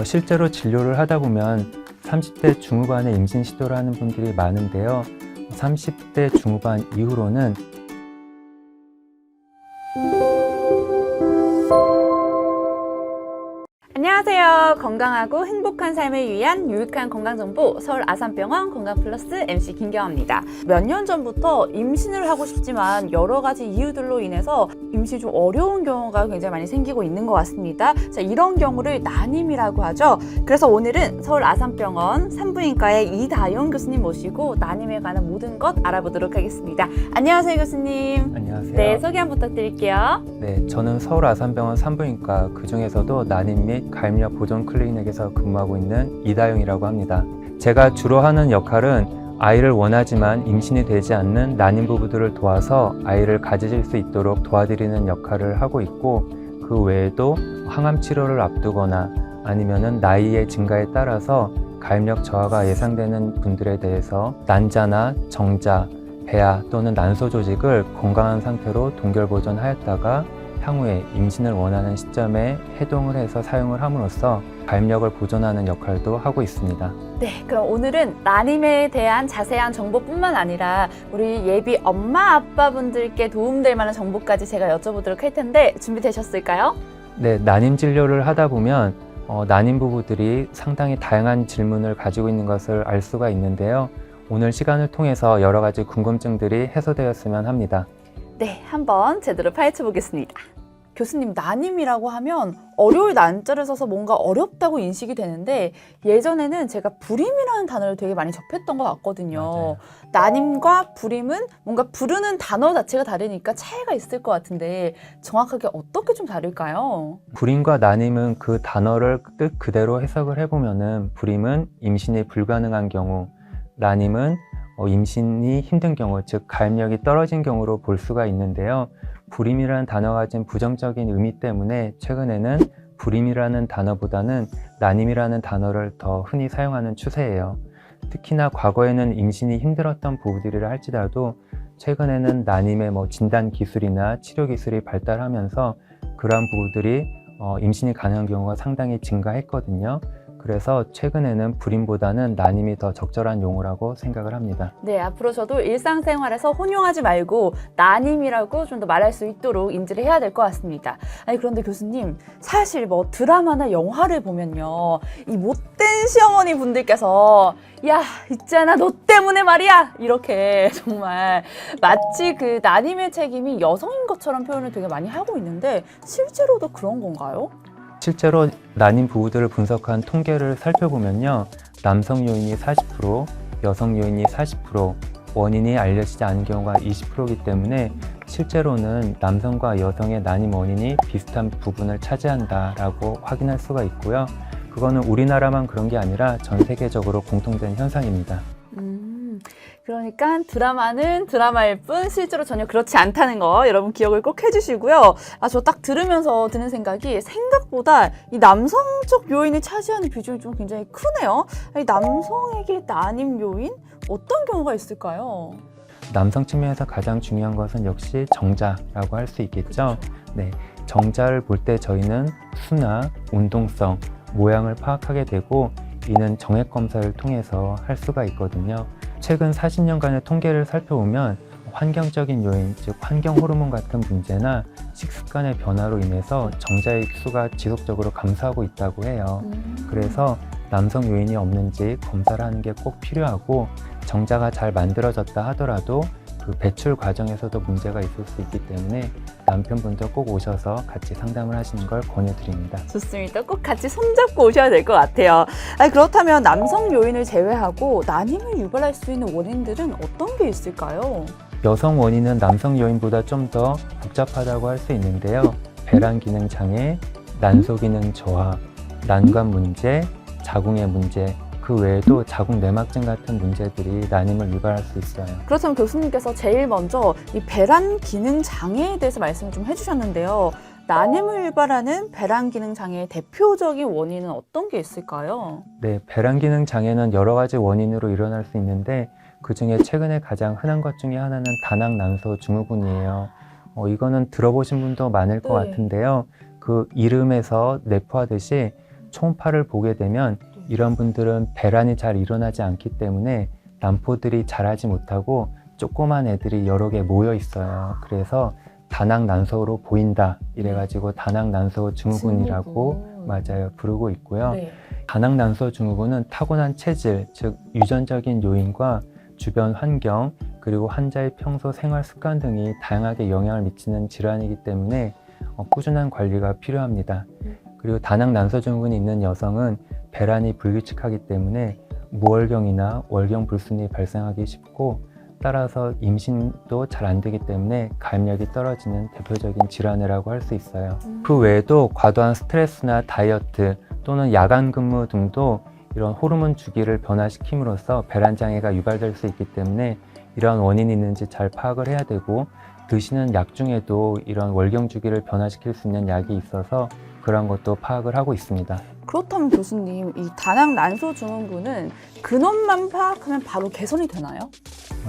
실제로 진료를 하다 보면 30대 중후반에 임신 시도를 하는 분들이 많은데요. 30대 중후반 이후로는 안녕하세요. 건강하고 행복한 삶을 위한 유익한 건강정보 서울 아산병원 건강플러스 MC 김경아입니다. 몇 년 전부터 임신을 하고 싶지만 여러 가지 이유들로 인해서 임신이 좀 어려운 경우가 굉장히 많이 생기고 있는 것 같습니다. 자, 이런 경우를 난임이라고 하죠. 그래서 오늘은 서울 아산병원 산부인과의 이다용 교수님 모시고 난임에 관한 모든 것 알아보도록 하겠습니다. 안녕하세요, 교수님. 안녕하세요. 네, 소개 한번 부탁드릴게요. 네, 저는 서울 아산병원 산부인과 그중에서도 난임 및 가임력 보존 클리닉에서 근무하고 있는 이다용이라고 합니다. 제가 주로 하는 역할은 아이를 원하지만 임신이 되지 않는 난임 부부들을 도와서 아이를 가지실 수 있도록 도와드리는 역할을 하고 있고, 그 외에도 항암 치료를 앞두거나 아니면은 나이의 증가에 따라서 가임력 저하가 예상되는 분들에 대해서 난자나 정자, 배아 또는 난소 조직을 건강한 상태로 동결 보존하였다가 향후에 임신을 원하는 시점에 해동을 해서 사용을 함으로써 가임력을 보존하는 역할도 하고 있습니다. 네, 그럼 오늘은 난임에 대한 자세한 정보뿐만 아니라 우리 예비 엄마 아빠분들께 도움될 만한 정보까지 제가 여쭤보도록 할 텐데 준비되셨을까요? 네, 난임 진료를 하다 보면 난임 부부들이 상당히 다양한 질문을 가지고 있는 것을 알 수가 있는데요. 오늘 시간을 통해서 여러 가지 궁금증들이 해소되었으면 합니다. 네, 한번 제대로 파헤쳐 보겠습니다. 교수님, 난임이라고 하면 어려울 난자를 써서 뭔가 어렵다고 인식이 되는데 예전에는 제가 불임이라는 단어를 되게 많이 접했던 것 같거든요. 맞아요. 난임과 불임은 뭔가 부르는 단어 자체가 다르니까 차이가 있을 것 같은데 정확하게 어떻게 좀 다를까요? 불임과 난임은 그 단어를 뜻 그대로 해석을 해보면은 불임은 임신이 불가능한 경우, 난임은 임신이 힘든 경우, 즉 가임력이 떨어진 경우로 볼 수가 있는데요. 불임이라는 단어가 가진 부정적인 의미 때문에 최근에는 불임이라는 단어보다는 난임이라는 단어를 더 흔히 사용하는 추세예요. 특히나 과거에는 임신이 힘들었던 부부들이라 할지라도 최근에는 난임의 진단 기술이나 치료 기술이 발달하면서 그러한 부부들이 임신이 가능한 경우가 상당히 증가했거든요. 그래서 최근에는 불임보다는 난임이 더 적절한 용어라고 생각을 합니다. 네, 앞으로 저도 일상생활에서 혼용하지 말고 난임이라고 좀 더 말할 수 있도록 인지를 해야 될 것 같습니다. 아니, 그런데 교수님, 사실 드라마나 영화를 보면요, 이 못된 시어머니 분들께서 야, 있잖아, 너 때문에 말이야! 이렇게 정말 마치 그 난임의 책임이 여성인 것처럼 표현을 되게 많이 하고 있는데 실제로도 그런 건가요? 실제로 난임 부부들을 분석한 통계를 살펴보면요, 남성 요인이 40%, 여성 요인이 40%, 원인이 알려지지 않은 경우가 20%이기 때문에 실제로는 남성과 여성의 난임 원인이 비슷한 부분을 차지한다라고 확인할 수가 있고요. 그거는 우리나라만 그런 게 아니라 전 세계적으로 공통된 현상입니다. 그러니까 드라마는 드라마일 뿐 실제로 전혀 그렇지 않다는 거 여러분 기억을 꼭 해주시고요. 저 딱 들으면서 드는 생각이 생각보다 이 남성적 요인이 차지하는 비중이 좀 굉장히 크네요. 이 남성에게 난임 요인? 어떤 경우가 있을까요? 남성 측면에서 가장 중요한 것은 역시 정자라고 할 수 있겠죠. 네, 정자를 볼 때 저희는 수나 운동성, 모양을 파악하게 되고 이는 정액 검사를 통해서 할 수가 있거든요. 최근 40년간의 통계를 살펴보면 환경적인 요인, 즉 환경 호르몬 같은 문제나 식습관의 변화로 인해서 정자의 수가 지속적으로 감소하고 있다고 해요. 그래서 남성 요인이 없는지 검사를 하는 게 꼭 필요하고, 정자가 잘 만들어졌다 하더라도 그 배출 과정에서도 문제가 있을 수 있기 때문에 남편분도 꼭 오셔서 같이 상담을 하시는 걸 권유드립니다. 좋습니다. 꼭 같이 손잡고 오셔야 될 것 같아요. 그렇다면 남성 요인을 제외하고 난임을 유발할 수 있는 원인들은 어떤 게 있을까요? 여성 원인은 남성 요인보다 좀 더 복잡하다고 할 수 있는데요. 배란 기능 장애, 난소 기능 저하, 난관 문제, 자궁의 문제, 그 외에도 자궁 내막증 같은 문제들이 난임을 유발할 수 있어요. 그렇다면 교수님께서 제일 먼저 이 배란 기능 장애에 대해서 말씀을 좀 해주셨는데요. 난임을 유발하는 배란 기능 장애의 대표적인 원인은 어떤 게 있을까요? 네, 배란 기능 장애는 여러 가지 원인으로 일어날 수 있는데 그중에 최근에 가장 흔한 것 중에 하나는 다낭난소 증후군이에요. 이거는 들어보신 분도 많을 것 같은데요. 그 이름에서 내포하듯이 초음파를 보게 되면 이런 분들은 배란이 잘 일어나지 않기 때문에 난포들이 자라지 못하고 조그만 애들이 여러 개 모여 있어요. 그래서 다낭난소로 보인다 이래가지고 다낭난소 증후군이라고 맞아요 부르고 있고요. 네. 다낭난소 증후군은 타고난 체질, 즉 유전적인 요인과 주변 환경 그리고 환자의 평소 생활 습관 등이 다양하게 영향을 미치는 질환이기 때문에 꾸준한 관리가 필요합니다. 그리고 다낭난소 증후군이 있는 여성은 배란이 불규칙하기 때문에 무월경이나 월경 불순이 발생하기 쉽고 따라서 임신도 잘 안 되기 때문에 가임력이 떨어지는 대표적인 질환이라고 할 수 있어요. 그 외에도 과도한 스트레스나 다이어트 또는 야간 근무 등도 이런 호르몬 주기를 변화시킴으로써 배란 장애가 유발될 수 있기 때문에 이러한 원인이 있는지 잘 파악을 해야 되고 드시는 약 중에도 이런 월경 주기를 변화시킬 수 있는 약이 있어서 그런 것도 파악을 하고 있습니다. 그렇다면 교수님, 이 다낭난소 증후군은 근원만 파악하면 바로 개선이 되나요?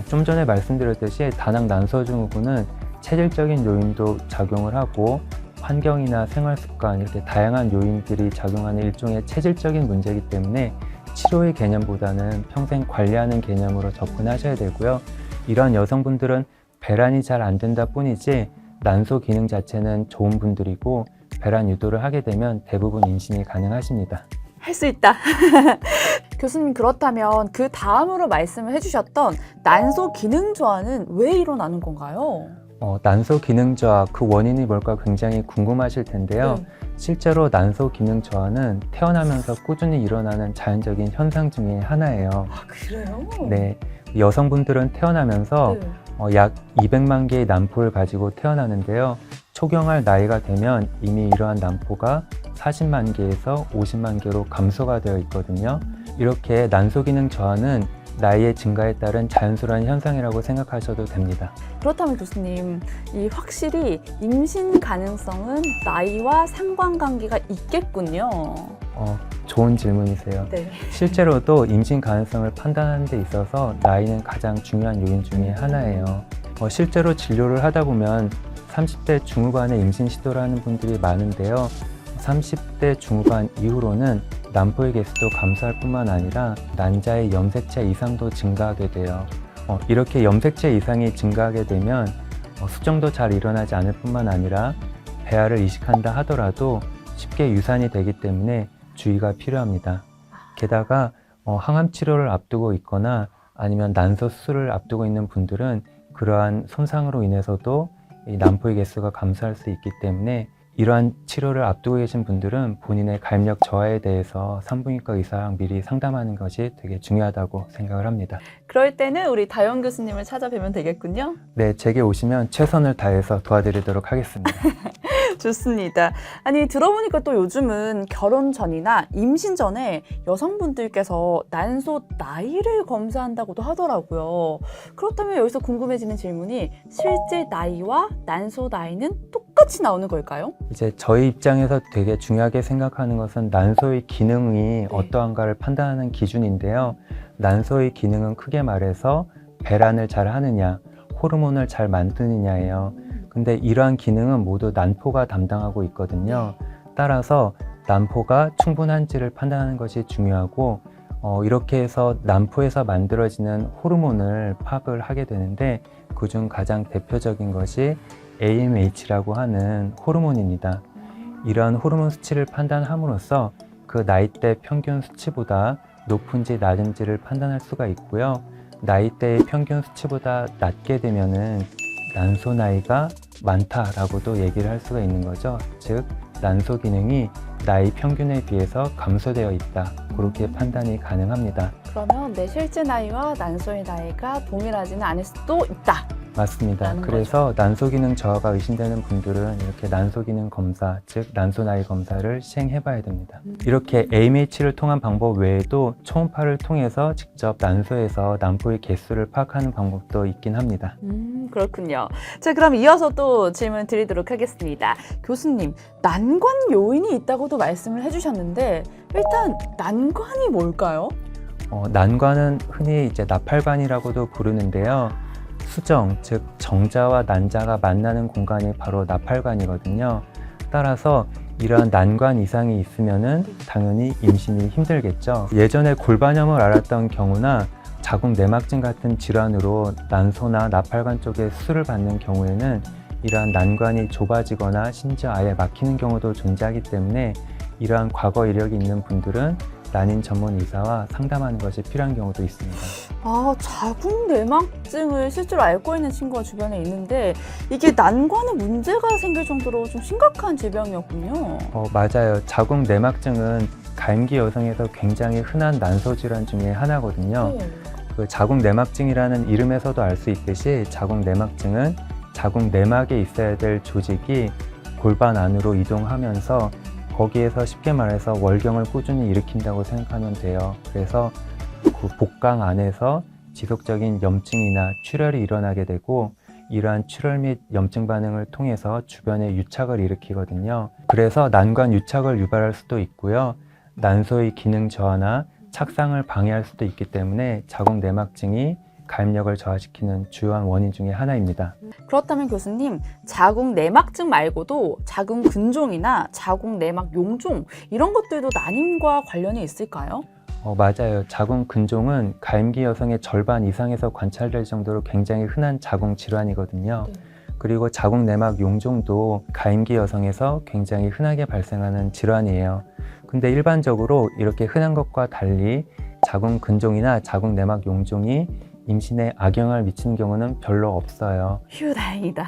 좀 전에 말씀드렸듯이 다낭난소 증후군은 체질적인 요인도 작용을 하고 환경이나 생활 습관 이렇게 다양한 요인들이 작용하는 일종의 체질적인 문제이기 때문에 치료의 개념보다는 평생 관리하는 개념으로 접근하셔야 되고요. 이런 여성분들은 배란이 잘 안 된다 뿐이지 난소 기능 자체는 좋은 분들이고 배란 유도를 하게 되면 대부분 임신이 가능하십니다. 할 수 있다. 교수님, 그렇다면 그 다음으로 말씀을 해주셨던 난소 기능 저하는 왜 일어나는 건가요? 난소 기능 저하 그 원인이 뭘까 굉장히 궁금하실 텐데요. 네. 실제로 난소 기능 저하는 태어나면서 꾸준히 일어나는 자연적인 현상 중에 하나예요. 아, 그래요? 네, 여성분들은 태어나면서 네. 약 200만 개의 난포를 가지고 태어나는데요. 초경할 나이가 되면 이미 이러한 난포가 40만 개에서 50만 개로 감소가 되어 있거든요. 이렇게 난소 기능 저하는 나이의 증가에 따른 자연스러운 현상이라고 생각하셔도 됩니다. 그렇다면 교수님, 이 확실히 임신 가능성은 나이와 상관관계가 있겠군요. 좋은 질문이세요. 네. 실제로도 임신 가능성을 판단하는 데 있어서 나이는 가장 중요한 요인 중에 하나예요. 실제로 진료를 하다 보면 30대 중후반에 임신 시도를 하는 분들이 많은데요. 30대 중후반 이후로는 난포의 개수도 감소할 뿐만 아니라 난자의 염색체 이상도 증가하게 돼요. 이렇게 염색체 이상이 증가하게 되면 수정도 잘 일어나지 않을 뿐만 아니라 배아를 이식한다 하더라도 쉽게 유산이 되기 때문에 주의가 필요합니다. 게다가 항암 치료를 앞두고 있거나 아니면 난소 수술을 앞두고 있는 분들은 그러한 손상으로 인해서도 이 난포의 개수가 감소할 수 있기 때문에 이러한 치료를 앞두고 계신 분들은 본인의 가임력 저하에 대해서 산부인과 의사랑 미리 상담하는 것이 되게 중요하다고 생각을 합니다. 그럴 때는 우리 다영 교수님을 찾아뵈면 되겠군요. 네, 제게 오시면 최선을 다해서 도와드리도록 하겠습니다. 좋습니다. 아니, 들어보니까 또 요즘은 결혼 전이나 임신 전에 여성분들께서 난소 나이를 검사한다고도 하더라고요. 그렇다면 여기서 궁금해지는 질문이 실제 나이와 난소 나이는 똑같이 나오는 걸까요? 이제 저희 입장에서 되게 중요하게 생각하는 것은 난소의 기능이 어떠한가를 판단하는 기준인데요. 난소의 기능은 크게 말해서 배란을 잘 하느냐, 호르몬을 잘 만드느냐예요. 근데 이러한 기능은 모두 난포가 담당하고 있거든요. 따라서 난포가 충분한지를 판단하는 것이 중요하고 이렇게 해서 난포에서 만들어지는 호르몬을 파악을 하게 되는데 그중 가장 대표적인 것이 AMH라고 하는 호르몬입니다. 이러한 호르몬 수치를 판단함으로써 그 나이대 평균 수치보다 높은지 낮은지를 판단할 수가 있고요. 나이대의 평균 수치보다 낮게 되면은 난소 나이가 많다라고도 얘기를 할 수가 있는 거죠. 즉 난소 기능이 나이 평균에 비해서 감소되어 있다. 그렇게 판단이 가능합니다. 그러면 내 실제 나이와 난소의 나이가 동일하지는 않을 수도 있다. 맞습니다. 그래서 난소 기능 저하가 의심되는 분들은 이렇게 난소 기능 검사, 즉 난소 나이 검사를 시행해 봐야 됩니다. 이렇게 AMH를 통한 방법 외에도 초음파를 통해서 직접 난소에서 난포의 개수를 파악하는 방법도 있긴 합니다. 그렇군요. 자, 그럼 이어서 또 질문 드리도록 하겠습니다. 교수님, 난관 요인이 있다고도 말씀을 해주셨는데 일단 난관이 뭘까요? 난관은 흔히 이제 나팔관이라고도 부르는데요. 수정, 즉 정자와 난자가 만나는 공간이 바로 나팔관이거든요. 따라서 이러한 난관 이상이 있으면은 당연히 임신이 힘들겠죠. 예전에 골반염을 앓았던 경우나 자궁 내막증 같은 질환으로 난소나 나팔관 쪽에 수술을 받는 경우에는 이러한 난관이 좁아지거나 심지어 아예 막히는 경우도 존재하기 때문에 이러한 과거 이력이 있는 분들은 난임 전문 의사와 상담하는 것이 필요한 경우도 있습니다. 아, 자궁 내막증을 실제로 앓고 있는 친구가 주변에 있는데 이게 난관에 문제가 생길 정도로 좀 심각한 질병이었군요. 맞아요. 자궁 내막증은 가임기 여성에서 굉장히 흔한 난소 질환 중에 하나거든요. 네. 그 자궁 내막증이라는 이름에서도 알 수 있듯이 자궁 내막증은 자궁 내막에 있어야 될 조직이 골반 안으로 이동하면서 거기에서 쉽게 말해서 월경을 꾸준히 일으킨다고 생각하면 돼요. 그래서 그 복강 안에서 지속적인 염증이나 출혈이 일어나게 되고 이러한 출혈 및 염증 반응을 통해서 주변에 유착을 일으키거든요. 그래서 난관 유착을 유발할 수도 있고요. 난소의 기능 저하나 착상을 방해할 수도 있기 때문에 자궁 내막증이 가임력을 저하시키는 주요한 원인 중에 하나입니다. 그렇다면 교수님, 자궁 내막증 말고도 자궁 근종이나 자궁 내막 용종 이런 것들도 난임과 관련이 있을까요? 맞아요. 자궁 근종은 가임기 여성의 절반 이상에서 관찰될 정도로 굉장히 흔한 자궁 질환이거든요. 네. 그리고 자궁 내막 용종도 가임기 여성에서 굉장히 흔하게 발생하는 질환이에요. 근데 일반적으로 이렇게 흔한 것과 달리 자궁 근종이나 자궁 내막 용종이 임신에 악영향을 미치는 경우는 별로 없어요. 휴, 다행이다.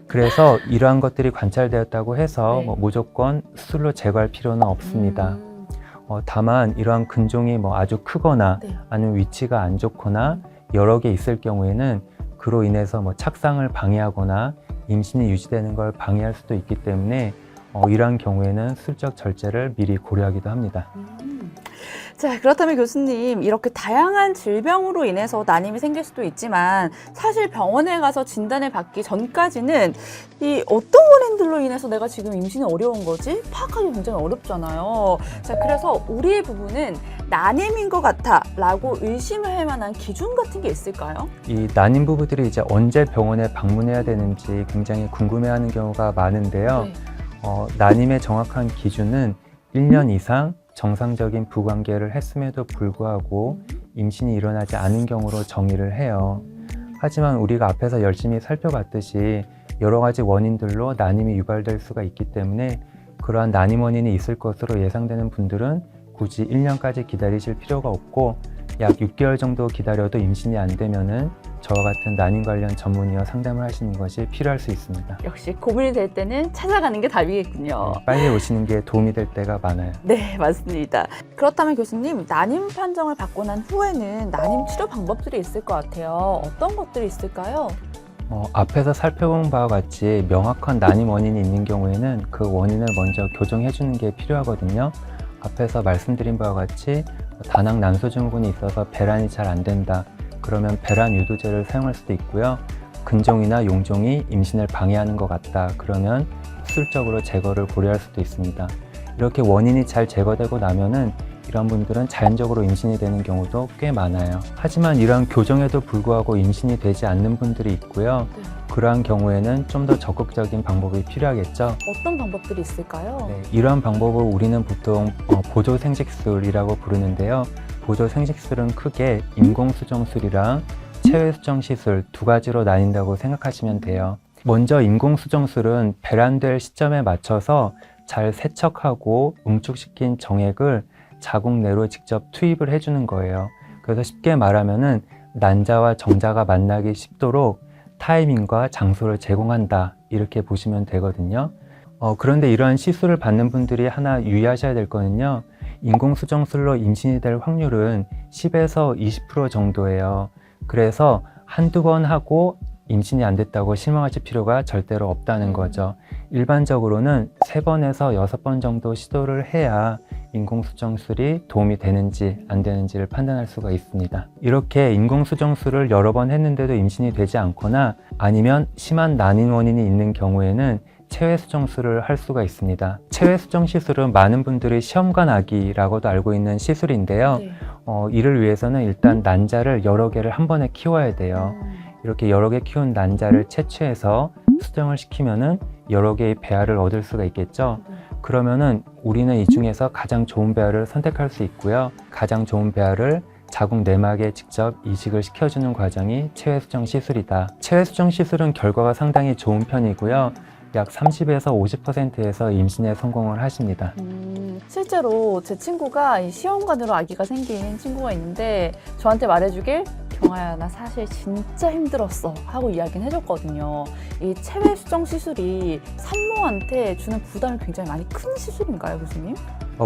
그래서 이러한 것들이 관찰되었다고 해서 네. 무조건 수술로 제거할 필요는 없습니다. 다만 이러한 근종이 아주 크거나 네. 아니면 위치가 안 좋거나 여러 개 있을 경우에는 그로 인해서 착상을 방해하거나 임신이 유지되는 걸 방해할 수도 있기 때문에 이러한 경우에는 수술적 절제를 미리 고려하기도 합니다. 자, 그렇다면 교수님, 이렇게 다양한 질병으로 인해서 난임이 생길 수도 있지만 사실 병원에 가서 진단을 받기 전까지는 이 어떤 원인들로 인해서 내가 지금 임신이 어려운 거지? 파악하기 굉장히 어렵잖아요. 자, 그래서 우리의 부부는 난임인 것 같아 라고 의심을 할 만한 기준 같은 게 있을까요? 이 난임 부부들이 이제 언제 병원에 방문해야 되는지 굉장히 궁금해하는 경우가 많은데요. 네. 난임의 정확한 기준은 1년 이상 정상적인 부관계를 했음에도 불구하고 임신이 일어나지 않은 경우로 정의를 해요. 하지만 우리가 앞에서 열심히 살펴봤듯이 여러 가지 원인들로 난임이 유발될 수가 있기 때문에 그러한 난임 원인이 있을 것으로 예상되는 분들은 굳이 1년까지 기다리실 필요가 없고 약 6개월 정도 기다려도 임신이 안 되면은 저와 같은 난임 관련 전문의와 상담을 하시는 것이 필요할 수 있습니다. 역시 고민이 될 때는 찾아가는 게 답이겠군요. 빨리 오시는 게 도움이 될 때가 많아요. 네, 맞습니다. 그렇다면 교수님, 난임 판정을 받고 난 후에는 난임 치료 방법들이 있을 것 같아요. 어떤 것들이 있을까요? 앞에서 살펴본 바와 같이 명확한 난임 원인이 있는 경우에는 그 원인을 먼저 교정해 주는 게 필요하거든요. 앞에서 말씀드린 바와 같이 다낭 난소 증후군이 있어서 배란이 잘 안 된다. 그러면 배란 유도제를 사용할 수도 있고요. 근종이나 용종이 임신을 방해하는 것 같다. 그러면 수술적으로 제거를 고려할 수도 있습니다. 이렇게 원인이 잘 제거되고 나면은 이런 분들은 자연적으로 임신이 되는 경우도 꽤 많아요. 하지만 이러한 교정에도 불구하고 임신이 되지 않는 분들이 있고요. 네. 그러한 경우에는 좀 더 적극적인 방법이 필요하겠죠. 어떤 방법들이 있을까요? 네, 이러한 방법을 우리는 보통 보조생식술이라고 부르는데요. 보조생식술은 크게 인공수정술이랑 체외수정시술 두 가지로 나뉜다고 생각하시면 돼요. 먼저 인공수정술은 배란될 시점에 맞춰서 잘 세척하고 응축시킨 정액을 자궁 내로 직접 투입을 해주는 거예요. 그래서 쉽게 말하면은 난자와 정자가 만나기 쉽도록 타이밍과 장소를 제공한다, 이렇게 보시면 되거든요. 그런데 이러한 시술을 받는 분들이 하나 유의하셔야 될 거는요. 인공수정술로 임신이 될 확률은 10에서 20% 정도예요. 그래서 한두 번 하고 임신이 안 됐다고 실망하실 필요가 절대로 없다는 거죠. 일반적으로는 3번에서 6번 정도 시도를 해야 인공수정술이 도움이 되는지 안 되는지를 판단할 수가 있습니다. 이렇게 인공수정술을 여러 번 했는데도 임신이 되지 않거나 아니면 심한 난임 원인이 있는 경우에는 체외수정술을 할 수가 있습니다. 체외수정 시술은 많은 분들이 시험관아기라고도 알고 있는 시술인데요. 네. 이를 위해서는 일단 난자를 여러 개를 한 번에 키워야 돼요. 이렇게 여러 개 키운 난자를 채취해서 수정을 시키면은 여러 개의 배아를 얻을 수가 있겠죠. 그러면은 우리는 이 중에서 가장 좋은 배아를 선택할 수 있고요. 가장 좋은 배아를 자궁 내막에 직접 이식을 시켜주는 과정이 체외수정 시술이다. 체외수정 시술은 결과가 상당히 좋은 편이고요. 약 30에서 50%에서 임신에 성공을 하십니다. 실제로 제 친구가 이 시험관으로 아기가 생긴 친구가 있는데 저한테 말해주길 경아야 나 사실 진짜 힘들었어 하고 이야기는 해줬거든요. 이 체외 수정 시술이 산모한테 주는 부담이 굉장히 많이 큰 시술인가요, 교수님?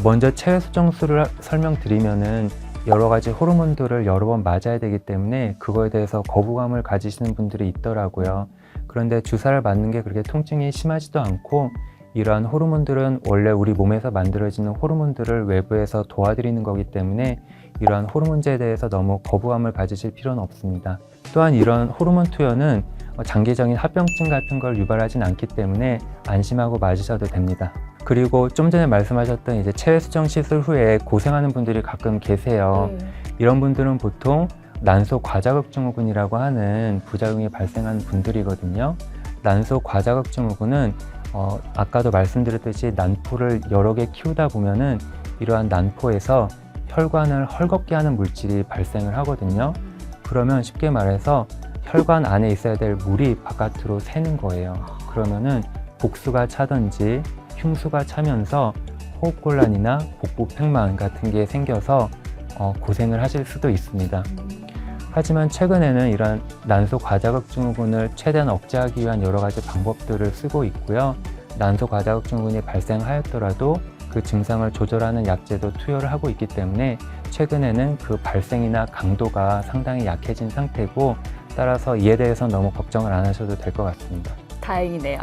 먼저 체외 수정술을 설명드리면은 여러 가지 호르몬들을 여러 번 맞아야 되기 때문에 그거에 대해서 거부감을 가지시는 분들이 있더라고요. 그런데 주사를 맞는 게 그렇게 통증이 심하지도 않고 이러한 호르몬들은 원래 우리 몸에서 만들어지는 호르몬들을 외부에서 도와드리는 거기 때문에 이러한 호르몬제에 대해서 너무 거부감을 가지실 필요는 없습니다. 또한 이런 호르몬 투여는 장기적인 합병증 같은 걸 유발하진 않기 때문에 안심하고 맞으셔도 됩니다. 그리고 좀 전에 말씀하셨던 이제 체외 수정 시술 후에 고생하는 분들이 가끔 계세요. 이런 분들은 보통 난소 과자극 증후군이라고 하는 부작용이 발생하는 분들이거든요. 난소 과자극 증후군은 아까도 말씀드렸듯이 난포를 여러 개 키우다 보면은 이러한 난포에서 혈관을 헐겁게 하는 물질이 발생을 하거든요. 그러면 쉽게 말해서 혈관 안에 있어야 될 물이 바깥으로 새는 거예요. 그러면은 복수가 차든지 흉수가 차면서 호흡곤란이나 복부 팽만 같은 게 생겨서 고생을 하실 수도 있습니다. 하지만 최근에는 이런 난소 과자극 증후군을 최대한 억제하기 위한 여러 가지 방법들을 쓰고 있고요. 난소 과자극 증후군이 발생하였더라도 그 증상을 조절하는 약제도 투여를 하고 있기 때문에 최근에는 그 발생이나 강도가 상당히 약해진 상태고 따라서 이에 대해서 너무 걱정을 안 하셔도 될 것 같습니다. 다행이네요.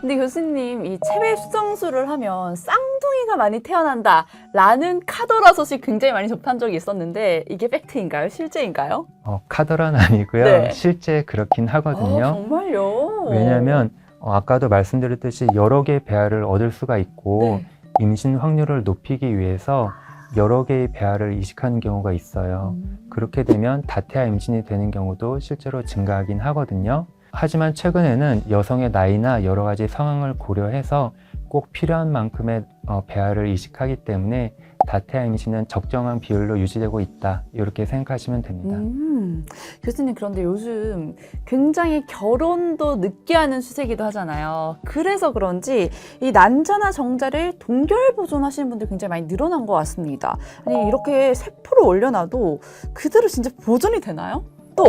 근데 교수님, 이 체외 수정술을 하면 쌍둥이가 많이 태어난다 라는 카더라 소식 굉장히 많이 접한 적이 있었는데 이게 팩트인가요? 실제인가요? 카더라는 아니고요. 네. 실제 그렇긴 하거든요. 정말요? 왜냐하면 아까도 말씀드렸듯이 여러 개의 배아를 얻을 수가 있고 네. 임신 확률을 높이기 위해서 여러 개의 배아를 이식하는 경우가 있어요. 그렇게 되면 다태아 임신이 되는 경우도 실제로 증가하긴 하거든요. 하지만 최근에는 여성의 나이나 여러 가지 상황을 고려해서 꼭 필요한 만큼의 배아를 이식하기 때문에 다태아 임신은 적정한 비율로 유지되고 있다. 이렇게 생각하시면 됩니다. 교수님, 그런데 요즘 굉장히 결혼도 늦게 하는 추세기도 하잖아요. 그래서 그런지 이 난자나 정자를 동결 보존하시는 분들 굉장히 많이 늘어난 것 같습니다. 아니, 이렇게 세포를 올려놔도 그대로 진짜 보존이 되나요? 또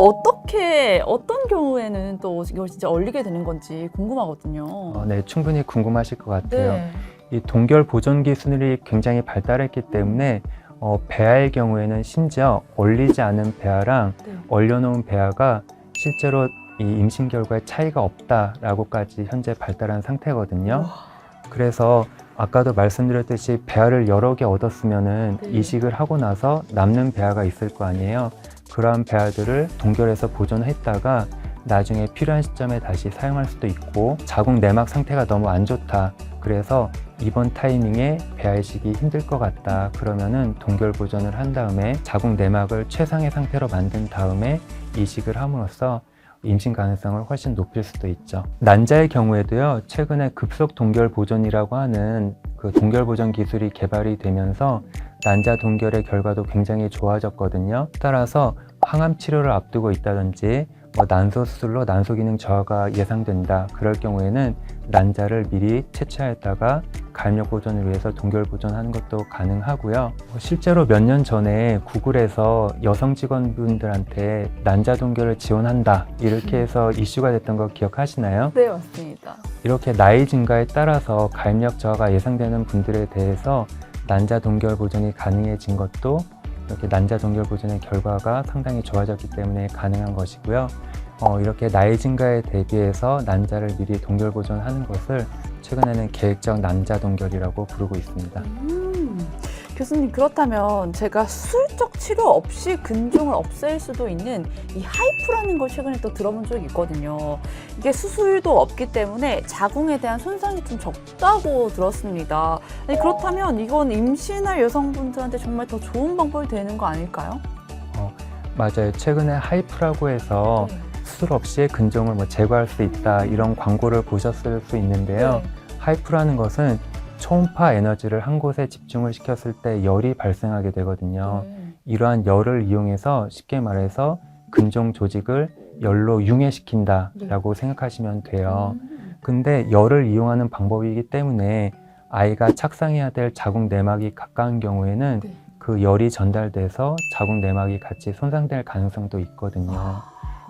어떤 경우에는 또 이걸 진짜 얼리게 되는 건지 궁금하거든요. 네, 충분히 궁금하실 것 같아요. 네. 이 동결 보존 기술이 굉장히 발달했기 때문에 배아의 경우에는 심지어 얼리지 않은 배아랑 네. 얼려놓은 배아가 실제로 이 임신 결과에 차이가 없다라고까지 현재 발달한 상태거든요. 그래서 아까도 말씀드렸듯이 배아를 여러 개 얻었으면은 네. 이식을 하고 나서 남는 배아가 있을 거 아니에요. 그러한 배아들을 동결해서 보존했다가 나중에 필요한 시점에 다시 사용할 수도 있고 자궁 내막 상태가 너무 안 좋다. 그래서 이번 타이밍에 배아 이식이 힘들 것 같다. 그러면은 동결 보존을 한 다음에 자궁 내막을 최상의 상태로 만든 다음에 이식을 함으로써 임신 가능성을 훨씬 높일 수도 있죠. 난자의 경우에도요, 최근에 급속 동결 보존이라고 하는 그 동결 보존 기술이 개발이 되면서 난자 동결의 결과도 굉장히 좋아졌거든요. 따라서 항암 치료를 앞두고 있다든지 난소 수술로 난소 기능 저하가 예상된다. 그럴 경우에는 난자를 미리 채취하였다가 가임력 보존을 위해서 동결 보존하는 것도 가능하고요. 실제로 몇 년 전에 구글에서 여성 직원분들한테 난자 동결을 지원한다 이렇게 해서 이슈가 됐던 거 기억하시나요? 네, 맞습니다. 이렇게 나이 증가에 따라서 가임력 저하가 예상되는 분들에 대해서 난자 동결 보존이 가능해진 것도 이렇게 난자 동결 보존의 결과가 상당히 좋아졌기 때문에 가능한 것이고요. 이렇게 나이 증가에 대비해서 난자를 미리 동결 보존하는 것을 최근에는 계획적 난자 동결이라고 부르고 있습니다. 교수님, 그렇다면 제가 수술적 치료 없이 근종을 없앨 수도 있는 이 하이프라는 걸 최근에 또 들어본 적이 있거든요. 이게 수술도 없기 때문에 자궁에 대한 손상이 좀 적다고 들었습니다. 아니, 그렇다면 이건 임신할 여성분들한테 정말 더 좋은 방법이 되는 거 아닐까요? 맞아요. 최근에 하이프라고 해서 수술 없이 근종을 제거할 수 있다 이런 광고를 보셨을 수 있는데요. 하이프라는 것은 초음파 에너지를 한 곳에 집중을 시켰을 때 열이 발생하게 되거든요. 이러한 열을 이용해서 쉽게 말해서 근종 조직을 열로 융해시킨다라고 생각하시면 돼요. 근데 열을 이용하는 방법이기 때문에 아이가 착상해야 될 자궁 내막이 가까운 경우에는 그 열이 전달돼서 자궁 내막이 같이 손상될 가능성도 있거든요.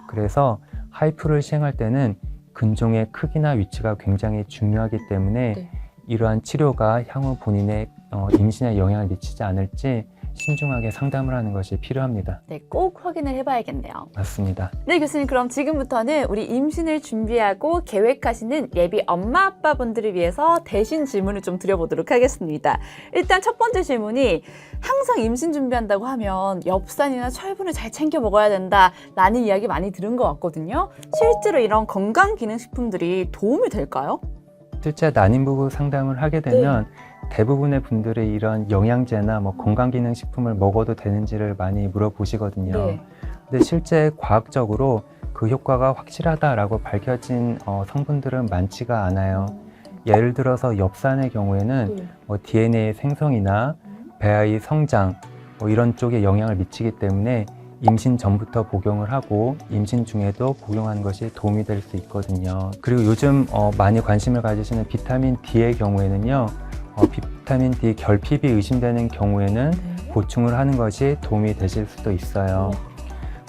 그래서 하이프를 시행할 때는 근종의 크기나 위치가 굉장히 중요하기 때문에 이러한 치료가 향후 본인의 임신에 영향을 미치지 않을지 신중하게 상담을 하는 것이 필요합니다. 네, 꼭 확인을 해봐야겠네요. 맞습니다. 네, 교수님, 그럼 지금부터는 우리 임신을 준비하고 계획하시는 예비 엄마 아빠분들을 위해서 대신 질문을 좀 드려보도록 하겠습니다. 일단 첫 번째 질문이, 항상 임신 준비한다고 하면 엽산이나 철분을 잘 챙겨 먹어야 된다라는 이야기 많이 들은 것 같거든요. 실제로 이런 건강기능식품들이 도움이 될까요? 실제 난임 부부 상담을 하게 되면 대부분의 분들이 이런 영양제나 건강기능식품을 먹어도 되는지를 많이 물어보시거든요. 근데 실제 과학적으로 그 효과가 확실하다라고 밝혀진 성분들은 많지가 않아요. 예를 들어서 엽산의 경우에는 DNA 생성이나 배아의 성장 이런 쪽에 영향을 미치기 때문에 임신 전부터 복용을 하고 임신 중에도 복용하는 것이 도움이 될 수 있거든요. 그리고 요즘 많이 관심을 가지시는 비타민 D의 경우에는요, 비타민 D 결핍이 의심되는 경우에는 보충을 하는 것이 도움이 되실 수도 있어요.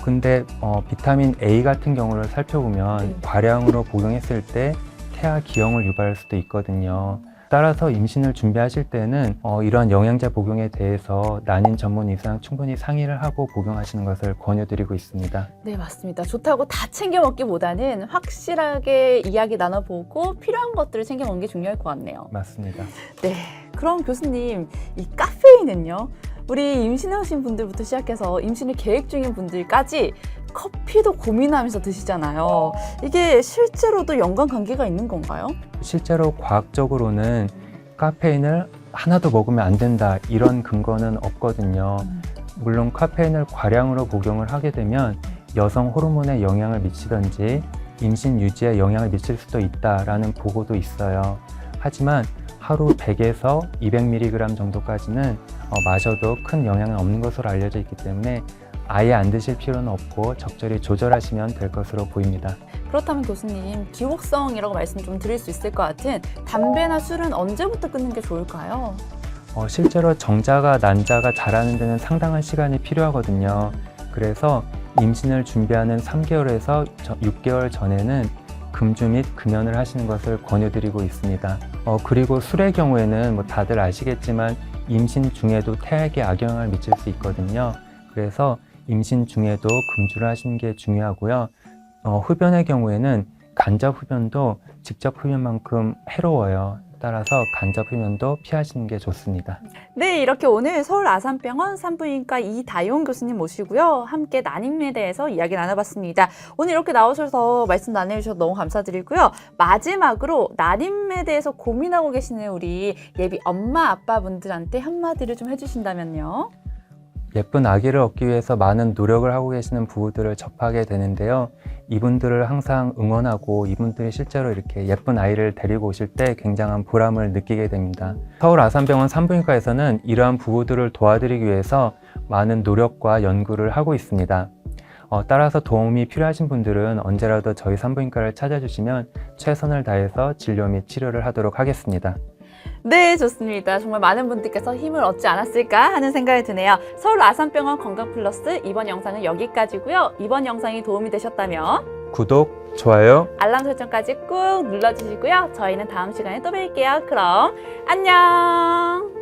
근데 비타민 A 같은 경우를 살펴보면 과량으로 복용했을 때 태아 기형을 유발할 수도 있거든요. 따라서 임신을 준비하실 때는 이러한 영양제 복용에 대해서 난임 전문 의사랑 충분히 상의를 하고 복용하시는 것을 권유드리고 있습니다. 네, 맞습니다. 좋다고 다 챙겨 먹기보다는 확실하게 이야기 나눠보고 필요한 것들을 챙겨 먹는 게 중요할 것 같네요. 맞습니다. 네, 그럼 교수님, 이 카페인은요? 우리 임신해 오신 분들부터 시작해서 임신을 계획 중인 분들까지 커피도 고민하면서 드시잖아요. 이게 실제로도 연관관계가 있는 건가요? 실제로 과학적으로는 카페인을 하나도 먹으면 안 된다 이런 근거는 없거든요. 물론 카페인을 과량으로 복용을 하게 되면 여성 호르몬에 영향을 미치든지 임신 유지에 영향을 미칠 수도 있다라는 보고도 있어요. 하지만 하루 100에서 200mg 정도까지는 마셔도 큰 영향은 없는 것으로 알려져 있기 때문에 아예 안 드실 필요는 없고 적절히 조절하시면 될 것으로 보입니다. 그렇다면 교수님, 기복성이라고 말씀 좀 드릴 수 있을 것 같은 담배나 술은 언제부터 끊는 게 좋을까요? 실제로 정자가 난자가 자라는 데는 상당한 시간이 필요하거든요. 그래서 임신을 준비하는 3개월에서 6개월 전에는 금주 및 금연을 하시는 것을 권유드리고 있습니다. 그리고 술의 경우에는 다들 아시겠지만 임신 중에도 태아에게 악영향을 미칠 수 있거든요. 그래서 임신 중에도 금주를 하시는 게 중요하고요. 흡연의 경우에는 간접 흡연도 직접 흡연만큼 해로워요. 따라서 간접 흡연도 피하시는 게 좋습니다. 네, 이렇게 오늘 서울 아산병원 산부인과 이다용 교수님 모시고요. 함께 난임에 대해서 이야기 나눠봤습니다. 오늘 이렇게 나오셔서 말씀 나눠주셔서 너무 감사드리고요. 마지막으로 난임에 대해서 고민하고 계시는 우리 예비 엄마 아빠분들한테 한마디를 좀 해주신다면요. 예쁜 아기를 얻기 위해서 많은 노력을 하고 계시는 부부들을 접하게 되는데요. 이분들을 항상 응원하고 이분들이 실제로 이렇게 예쁜 아이를 데리고 오실 때 굉장한 보람을 느끼게 됩니다. 서울 아산병원 산부인과에서는 이러한 부부들을 도와드리기 위해서 많은 노력과 연구를 하고 있습니다. 따라서 도움이 필요하신 분들은 언제라도 저희 산부인과를 찾아주시면 최선을 다해서 진료 및 치료를 하도록 하겠습니다. 네, 좋습니다. 정말 많은 분들께서 힘을 얻지 않았을까 하는 생각이 드네요. 서울 아산병원 건강플러스 이번 영상은 여기까지고요. 이번 영상이 도움이 되셨다면 구독, 좋아요, 알람 설정까지 꾹 눌러주시고요. 저희는 다음 시간에 또 뵐게요. 그럼 안녕!